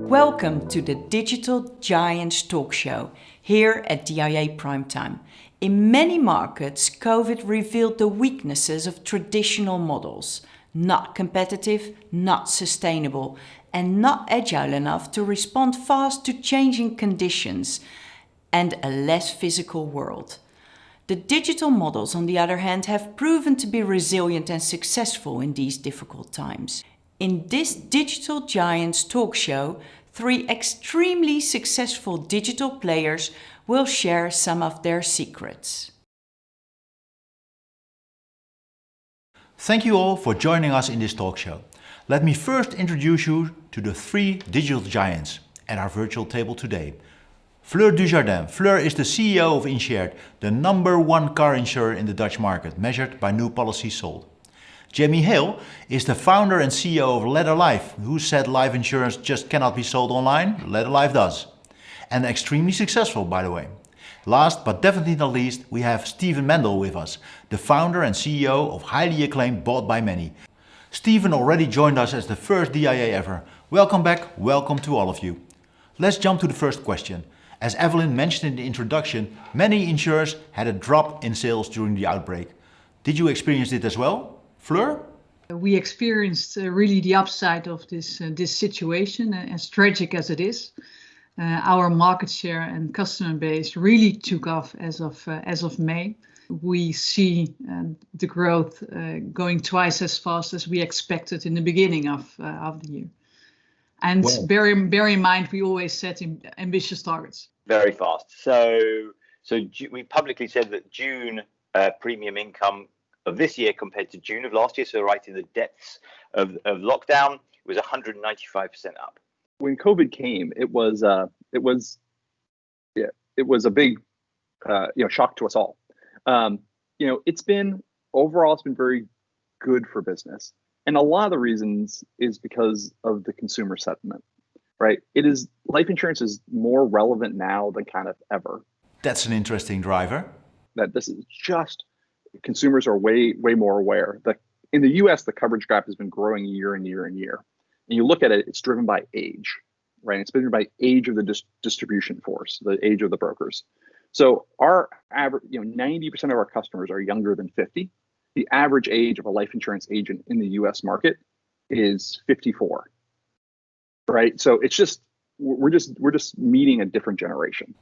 Welcome to the Digital Giants Talk Show here at DIA Primetime. In many markets, COVID revealed the weaknesses of traditional models. Not competitive, not sustainable, and not agile enough to respond fast to changing conditions and a less physical world. The digital models, on the other hand, have proven to be resilient and successful in these difficult times. In this Digital Giants Talk Show, 3 extremely successful digital players will share some of their secrets. Thank you all for joining us in this talk show. Let me first introduce you to the 3 digital giants at our virtual table today. Fleur Dujardin. Fleur is the CEO of InShared, the #1 car insurer in the Dutch market, measured by new policies sold. Jamie Hale is the founder and CEO of Letter Life, who said life insurance just cannot be sold online. Letter Life does. And extremely successful, by the way. Last but definitely not least, we have Steven Mendel with us, the founder and CEO of highly acclaimed Bought by Many. Steven already joined us as the first DIA ever. Welcome back, welcome to all of you. Let's jump to the first question. As Evelyn mentioned in the introduction, many insurers had a drop in sales during the outbreak. Did you experience it as well, Fleur? We experienced really the upside of this situation, as tragic as it is. Our market share and customer base really took off as of May. We see the growth going twice as fast as we expected in the beginning of the year. And bear in mind, we always set ambitious targets. Very fast. So we publicly said that June premium income of this year compared to June of last year, so right in the depths of lockdown, was 195% up. When COVID came, it was a big shock to us all. It's been very good for business. And a lot of the reasons is because of the consumer sentiment, right? Life insurance is more relevant now than kind of ever. That's an interesting driver. That this is just, consumers are way more aware. In the US, the coverage gap has been growing year and year and year. And you look at it, it's driven by age, right? It's driven by age of the distribution force, the age of the brokers. So our average, 90% of our customers are younger than 50. The average age of a life insurance agent in the US market is 54, right? So it's just, we're just meeting a different generation.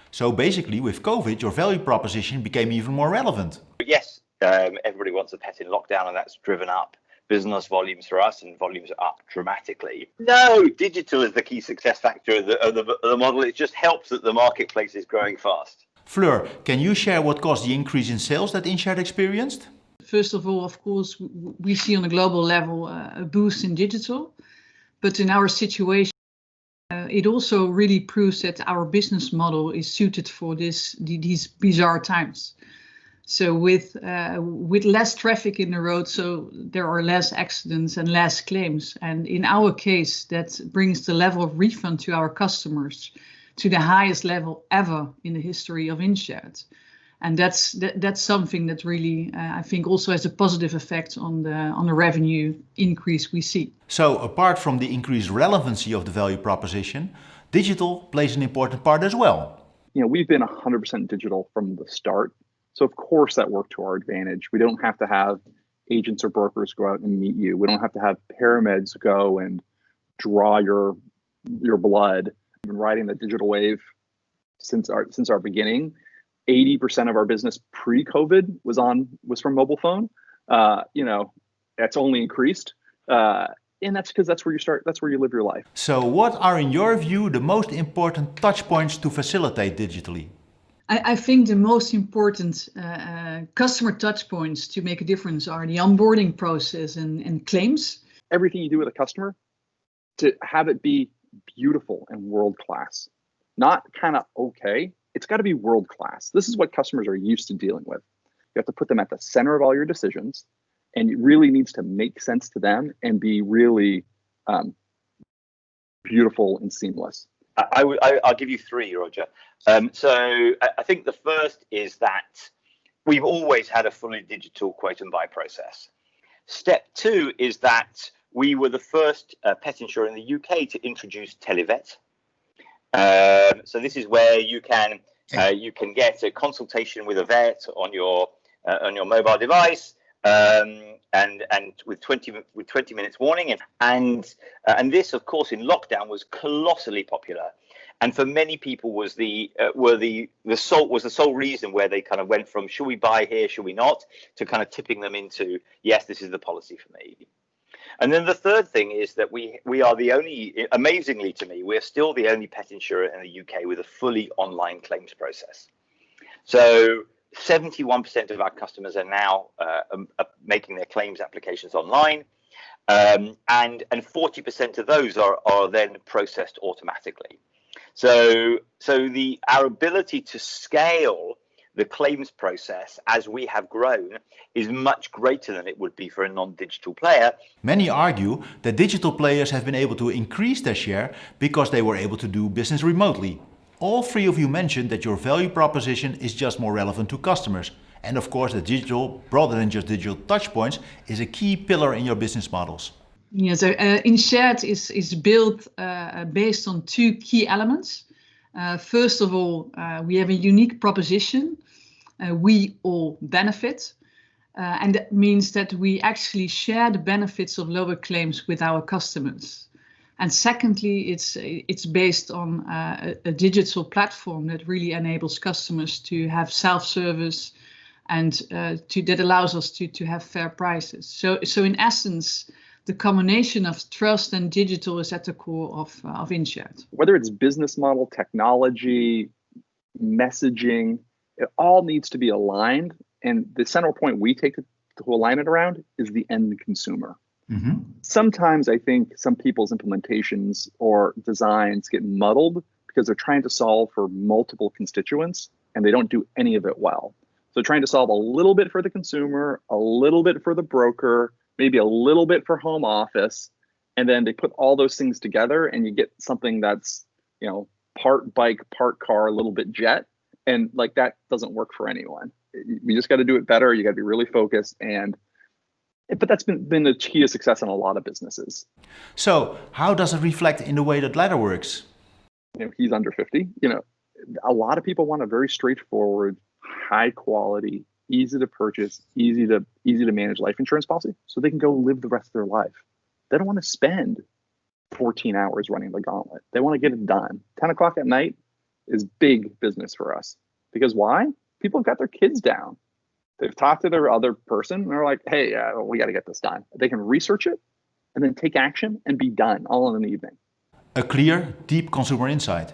So basically with COVID, your value proposition became even more relevant. Yes, everybody wants a pet in lockdown, and that's driven up business volumes for us, and volumes are up dramatically. No, digital is the key success factor of the model. It just helps that the marketplace is growing fast. Fleur, can you share what caused the increase in sales that InShared experienced? First of all, of course, we see on a global level a boost in digital, but in our situation, it also really proves that our business model is suited for these bizarre times. So with less traffic in the road, so there are less accidents and less claims. And in our case, that brings the level of refund to our customers to the highest level ever in the history of InShared. And that's something that really, I think, also has a positive effect on the revenue increase we see. So apart from the increased relevancy of the value proposition, digital plays an important part as well. We've been 100% digital from the start. So of course that worked to our advantage. We don't have to have agents or brokers go out and meet you. We don't have to have paramedics go and draw your blood. We've been riding the digital wave since our beginning. 80% of our business pre-COVID was from mobile phone. That's only increased. And that's because that's where you start, that's where you live your life. So what are, in your view, the most important touch points to facilitate digitally? I think the most important customer touch points to make a difference are the onboarding process and claims. Everything you do with a customer, to have it be beautiful and world-class, not kind of okay. It's got to be world-class. This is what customers are used to dealing with. You have to put them at the center of all your decisions, and it really needs to make sense to them and be really beautiful and seamless. I'll give you 3, Roger. So I think the first is that we've always had a fully digital quote and buy process. Step 2 is that we were the first pet insurer in the UK to introduce televet. So this is where you can get a consultation with a vet on your mobile device, and with 20 minutes warning, and this, of course, in lockdown was colossally popular, and for many people was the sole reason where they kind of went from should we buy here, should we not, to kind of tipping them into yes, this is the policy for me. And then the third thing is that we are the only, amazingly to me, we're still the only pet insurer in the UK with a fully online claims process. So 71% of our customers are now making their claims applications online, and 40% of those are then processed automatically. So our ability to scale the claims process as we have grown is much greater than it would be for a non-digital player. Many argue that digital players have been able to increase their share because they were able to do business remotely. All three of you mentioned that your value proposition is just more relevant to customers. And of course, that digital, broader than just digital touchpoints, is a key pillar in your business models. Yeah, so InShared is built based on two key elements. First of all, we have a unique proposition. We all benefit. And that means that we actually share the benefits of lower claims with our customers. And secondly, it's based on a digital platform that really enables customers to have self-service and that allows us to have fair prices. So in essence, the combination of trust and digital is at the core of InShared. Whether it's business model, technology, messaging, it all needs to be aligned. And the central point we take to align it around is the end consumer. Mm-hmm. Sometimes I think some people's implementations or designs get muddled because they're trying to solve for multiple constituents and they don't do any of it well. So trying to solve a little bit for the consumer, a little bit for the broker, maybe a little bit for home office, and then they put all those things together and you get something that's, part bike, part car, a little bit jet. And like that doesn't work for anyone. You just got to do it better. You got to be really focused, but that's been the key to success in a lot of businesses. So how does it reflect in the way that Ladder works? He's under 50. A lot of people want a very straightforward, high quality, easy to purchase, easy to manage life insurance policy so they can go live the rest of their life. They don't want to spend 14 hours running the gauntlet. They want to get it done. 10 o'clock at night is big business for us. Because why? People have got their kids down. They've talked to their other person and they're like, hey, we got to get this done. They can research it and then take action and be done all in an evening. A clear, deep consumer insight.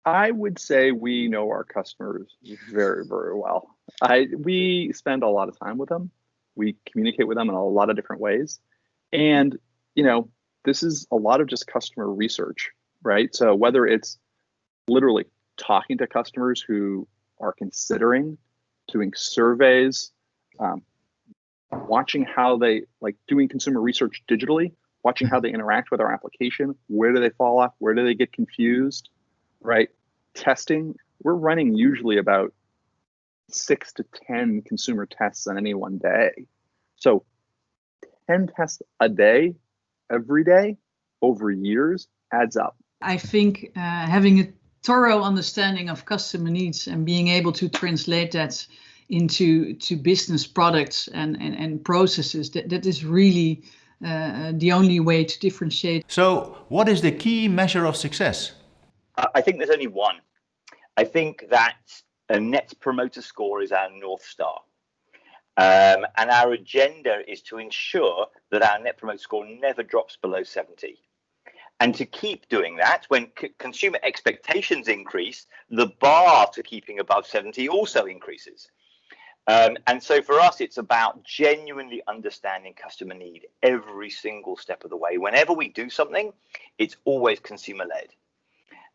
I would say we know our customers very, very well. We spend a lot of time with them. We communicate with them in a lot of different ways. And, this is a lot of just customer research, right? So whether it's literally talking to customers who are considering, doing surveys, watching how they doing consumer research digitally, watching how they interact with our application, where do they fall off, where do they get confused, right? Testing, we're running usually about 6 to 10 consumer tests on any one day. So 10 tests a day, every day, over years adds up. I think having a thorough understanding of customer needs and being able to translate that into business products and processes, that is really the only way to differentiate. So what is the key measure of success? I think there's only one. I think that a net promoter score is our North Star. And our agenda is to ensure that our net promoter score never drops below 70. And to keep doing that, when consumer expectations increase, the bar to keeping above 70 also increases. And so for us, it's about genuinely understanding customer need every single step of the way. Whenever we do something, it's always consumer-led.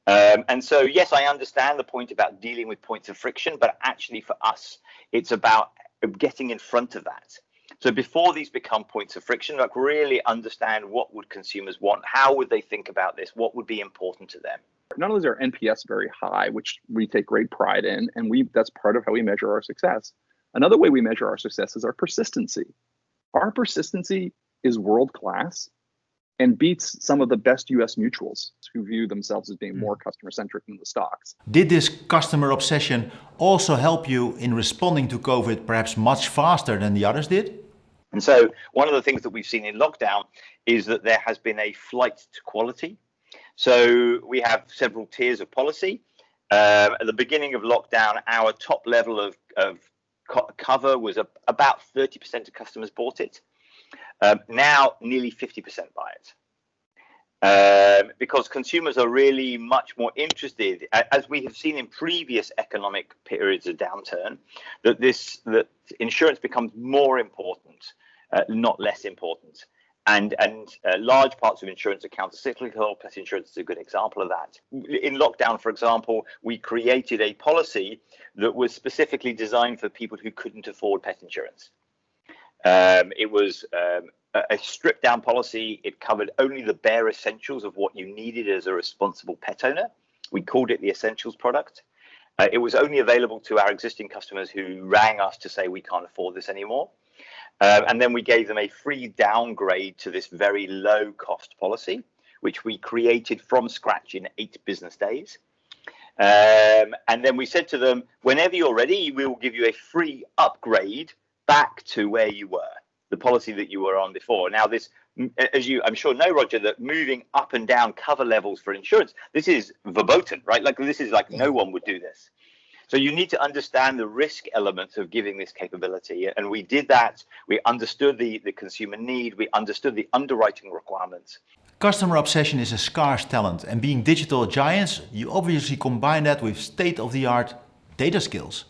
And so, yes, I understand the point about dealing with points of friction, but actually for us, it's about getting in front of that. So before these become points of friction, really understand what would consumers want, how would they think about this, what would be important to them. Not only is our NPS very high, which we take great pride in, and that's part of how we measure our success. Another way we measure our success is our persistency. Our persistency is world-class. and beats some of the best US mutuals who view themselves as being more customer centric than the stocks. Did this customer obsession also help you in responding to COVID perhaps much faster than the others did? And so one of the things that we've seen in lockdown is that there has been a flight to quality. So we have several tiers of policy. At the beginning of lockdown, our top level of cover was about 30% of customers bought it. Now nearly 50% buy it. Because consumers are really much more interested, as we have seen in previous economic periods of downturn, that insurance becomes more important, not less important. And large parts of insurance are countercyclical. Pet insurance is a good example of that. In lockdown, for example, we created a policy that was specifically designed for people who couldn't afford pet insurance. It was a stripped down policy. It covered only the bare essentials of what you needed as a responsible pet owner. We called it the Essentials product. It was only available to our existing customers who rang us to say we can't afford this anymore. And then we gave them a free downgrade to this very low cost policy, which we created from scratch in 8 business days. And then we said to them, whenever you're ready, we will give you a free upgrade back to where you were, the policy that you were on before. Now, this, as you, I'm sure know, Roger, that moving up and down cover levels for insurance, this is verboten, right? Like this is like no one would do this. So you need to understand the risk element of giving this capability. And we did that. We understood the consumer need. We understood the underwriting requirements. Customer obsession is a scarce talent, and being digital giants, you obviously combine that with state-of-the-art data skills.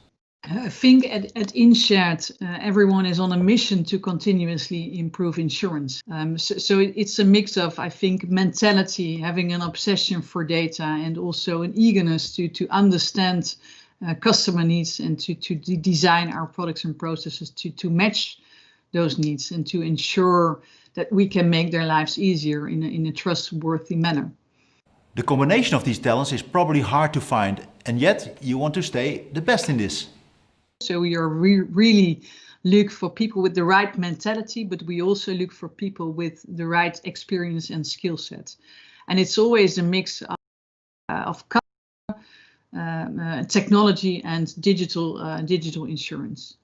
I think at InShared, everyone is on a mission to continuously improve insurance. So it's a mix of, I think, mentality, having an obsession for data, and also an eagerness to understand customer needs and to design our products and processes to match those needs and to ensure that we can make their lives easier in a trustworthy manner. The combination of these talents is probably hard to find, and yet you want to stay the best in this. So we are really look for people with the right mentality, but we also look for people with the right experience and skill set. And it's always a mix of technology and digital insurance.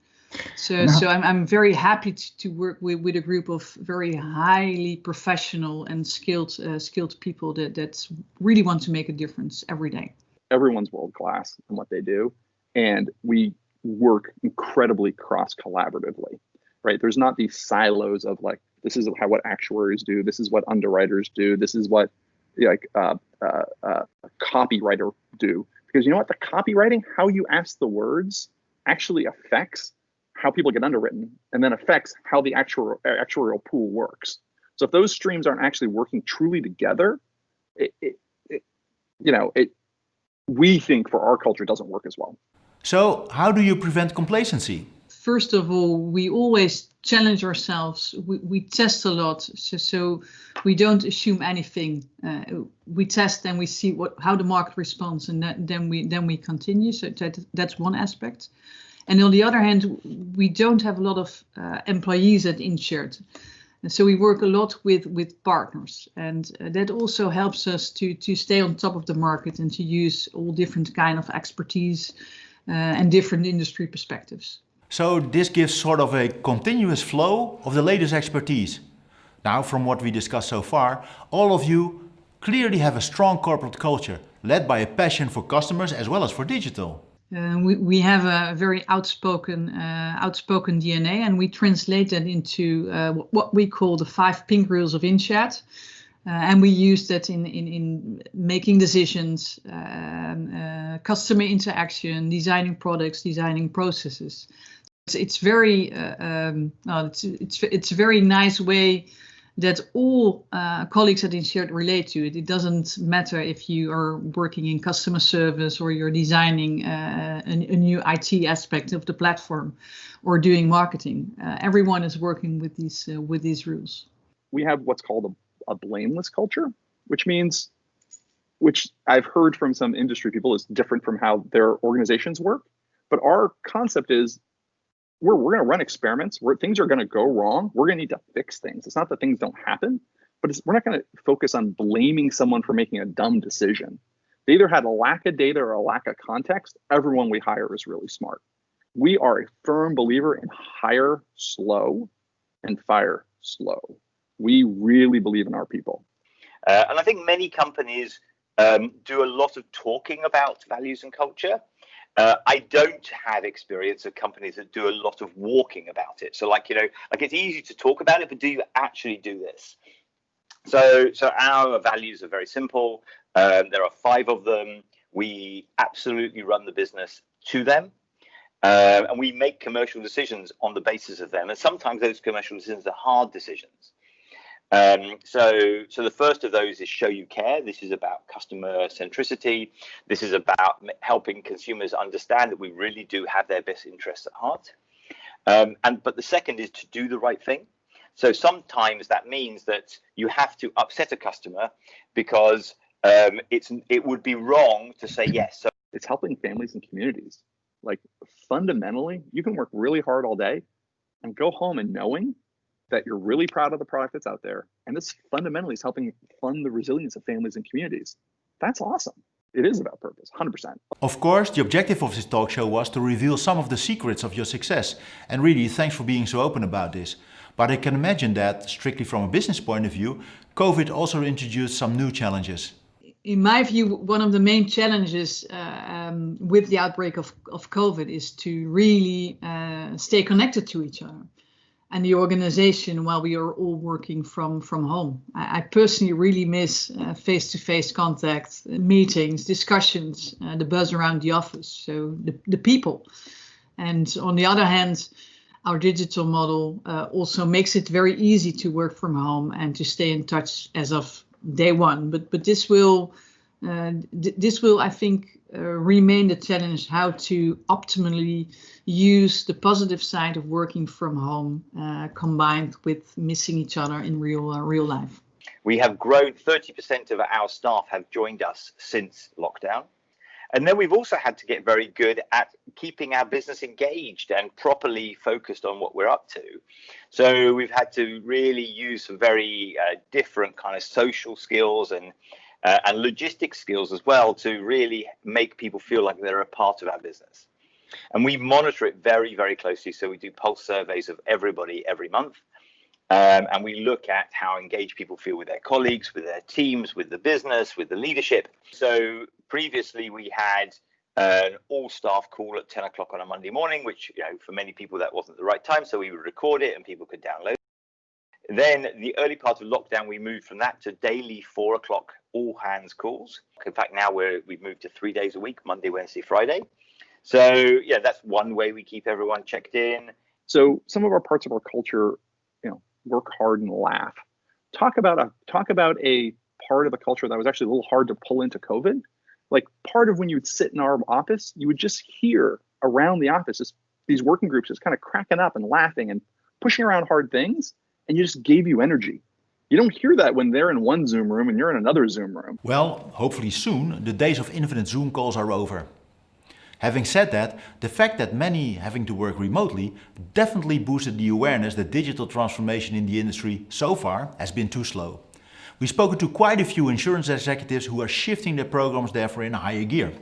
So I'm very happy to work with a group of very highly professional and skilled people that really want to make a difference every day. Everyone's world class in what they do, and we work incredibly cross collaboratively, right? There's not these silos of like, this is what actuaries do, this is what underwriters do, this is what a copywriter do. Because you know what, the copywriting, how you ask the words actually affects how people get underwritten, and then affects how the actuarial pool works. So if those streams aren't actually working truly together, we think for our culture it doesn't work as well. So how do you prevent complacency? First of all, we always challenge ourselves. We test a lot, so we don't assume anything. We test and we see how the market responds, and then we continue. So that's one aspect. And on the other hand, we don't have a lot of employees at InShared. So we work a lot with partners, and that also helps us to stay on top of the market and to use all different kind of expertise and different industry perspectives. So this gives sort of a continuous flow of the latest expertise. Now, from what we discussed so far, all of you clearly have a strong corporate culture, led by a passion for customers as well as for digital. We have a very outspoken DNA, and we translate that into what we call the 5 pink rules of InShared. And we use that in making decisions, customer interaction, designing products, designing processes. It's very it's a very nice way that all colleagues at InShared relate to it. It doesn't matter if you are working in customer service or you're designing a new IT aspect of the platform or doing marketing. Everyone is working with these rules. We have what's called a blameless culture, which I've heard from some industry people is different from how their organizations work. But our concept is we're going to run experiments where things are going to go wrong. We're going to need to fix things. It's not that things don't happen, but we're not going to focus on blaming someone for making a dumb decision. They either had a lack of data or a lack of context. Everyone we hire is really smart. We are a firm believer in hire slow and fire slow. We really believe in our people. And I think many companies do a lot of talking about values and culture. I don't have experience of companies that do a lot of walking about it. So like it's easy to talk about it, but do you actually do this? So our values are very simple. There are 5 of them. We absolutely run the business to them. And we make commercial decisions on the basis of them. And sometimes those commercial decisions are hard decisions. So the first of those is show you care. This is about customer centricity. This is about helping consumers understand that we really do have their best interests at heart. But the second is to do the right thing. So sometimes that means that you have to upset a customer because it would be wrong to say yes. So it's helping families and communities. Like fundamentally, you can work really hard all day and go home and knowing that you're really proud of the product that's out there. And this fundamentally is helping fund the resilience of families and communities. That's awesome. It is about purpose, 100%. Of course, the objective of this talk show was to reveal some of the secrets of your success. And really, thanks for being so open about this. But I can imagine that, strictly from a business point of view, COVID also introduced some new challenges. In my view, one of the main challenges with the outbreak of COVID is to really stay connected to each other and the organization while we are all working from home. I personally really miss face-to-face contact, meetings, discussions, the buzz around the office, so the people. And on the other hand, our digital model also makes it very easy to work from home and to stay in touch as of day one. But this will, I think, remain the challenge: how to optimally use the positive side of working from home combined with missing each other in real life. We have grown. 30% of our staff have joined us since lockdown. And then we've also had to get very good at keeping our business engaged and properly focused on what we're up to. So we've had to really use some very different kind of social skills and logistics skills as well to really make people feel like they're a part of our business. And we monitor it very, very closely. So we do pulse surveys of everybody every month. And we look at how engaged people feel with their colleagues, with their teams, with the business, with the leadership. So previously we had an all staff call at 10 o'clock on a Monday morning, which, for many people that wasn't the right time. So we would record it and people could download it. Then the early part of lockdown, we moved from that to daily 4 o'clock all hands calls. In fact, now we've moved to 3 days a week, Monday, Wednesday, Friday. So yeah, that's one way we keep everyone checked in. So some of our parts of our culture, work hard and laugh. Talk about a part of the culture that was actually a little hard to pull into COVID. Like part of when you would sit in our office, you would just hear around the office these working groups just kind of cracking up and laughing and pushing around hard things, and you just gave you energy. You don't hear that when they're in one Zoom room and you're in another Zoom room. Well, hopefully soon, the days of infinite Zoom calls are over. Having said that, the fact that many having to work remotely definitely boosted the awareness that digital transformation in the industry so far has been too slow. We've spoken to quite a few insurance executives who are shifting their programs therefore in a higher gear.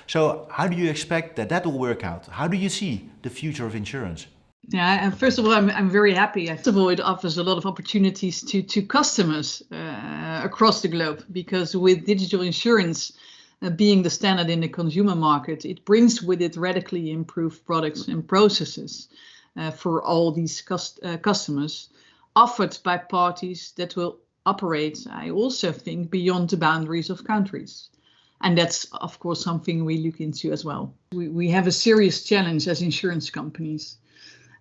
So how do you expect that will work out? How do you see the future of insurance? Yeah, first of all, I'm very happy. First of all, it offers a lot of opportunities to customers across the globe, because with digital insurance being the standard in the consumer market, it brings with it radically improved products and processes for all these customers, offered by parties that will operate, I also think, beyond the boundaries of countries. And that's, of course, something we look into as well. We have a serious challenge as insurance companies.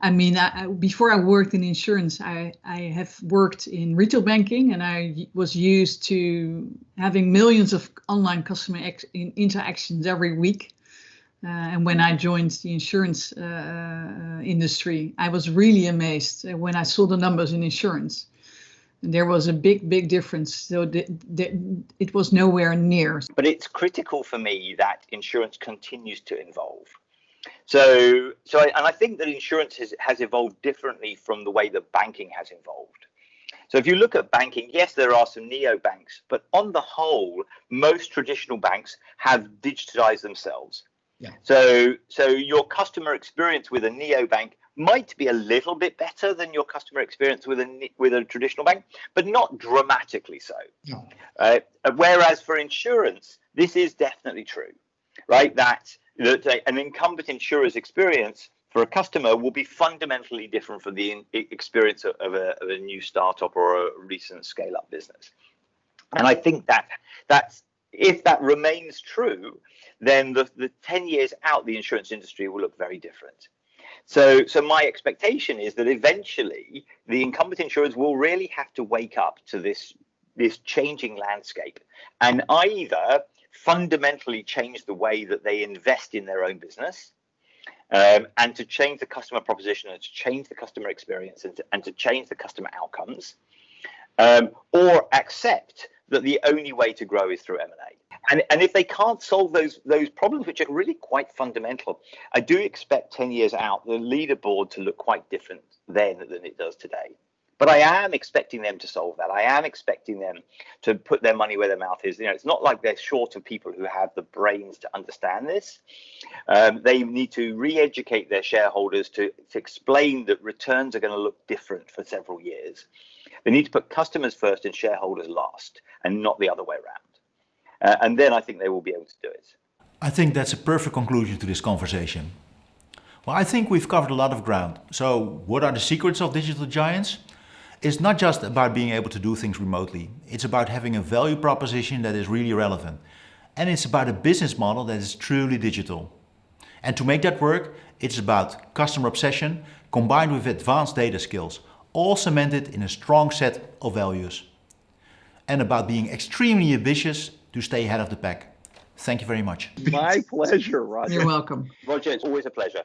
I mean, before I worked in insurance, I have worked in retail banking, and I was used to having millions of online customer interactions every week. And when I joined the insurance industry, I was really amazed when I saw the numbers in insurance. And there was a big difference. So it was nowhere near. But it's critical for me that insurance continues to evolve. So I think that insurance has evolved differently from the way that banking has evolved. So if you look at banking, yes, there are some neobanks, but on the whole, most traditional banks have digitized themselves. Yeah. So your customer experience with a neobank might be a little bit better than your customer experience with a traditional bank, but not dramatically so. No. Whereas for insurance, this is definitely true, right? That an incumbent insurer's experience for a customer will be fundamentally different from the experience of a new startup or a recent scale-up business. And I think that's if that remains true, then the 10 years out, the insurance industry will look very different. So my expectation is that eventually the incumbent insurers will really have to wake up to this changing landscape and either fundamentally change the way that they invest in their own business, and to change the customer proposition and to change the customer experience and to change the customer outcomes, or accept that the only way to grow is through M&A. And if they can't solve those problems, which are really quite fundamental, I do expect 10 years out the leaderboard to look quite different then than it does today. But I am expecting them to solve that. I am expecting them to put their money where their mouth is. It's not like they're short of people who have the brains to understand this. They need to re-educate their shareholders to explain that returns are going to look different for several years. They need to put customers first and shareholders last, and not the other way around. And then I think they will be able to do it. I think that's a perfect conclusion to this conversation. Well, I think we've covered a lot of ground. So what are the secrets of digital giants? It's not just about being able to do things remotely. It's about having a value proposition that is really relevant. And it's about a business model that is truly digital. And to make that work, it's about customer obsession combined with advanced data skills, all cemented in a strong set of values. And about being extremely ambitious to stay ahead of the pack. Thank you very much. My pleasure, Roger. You're welcome. Roger, it's always a pleasure.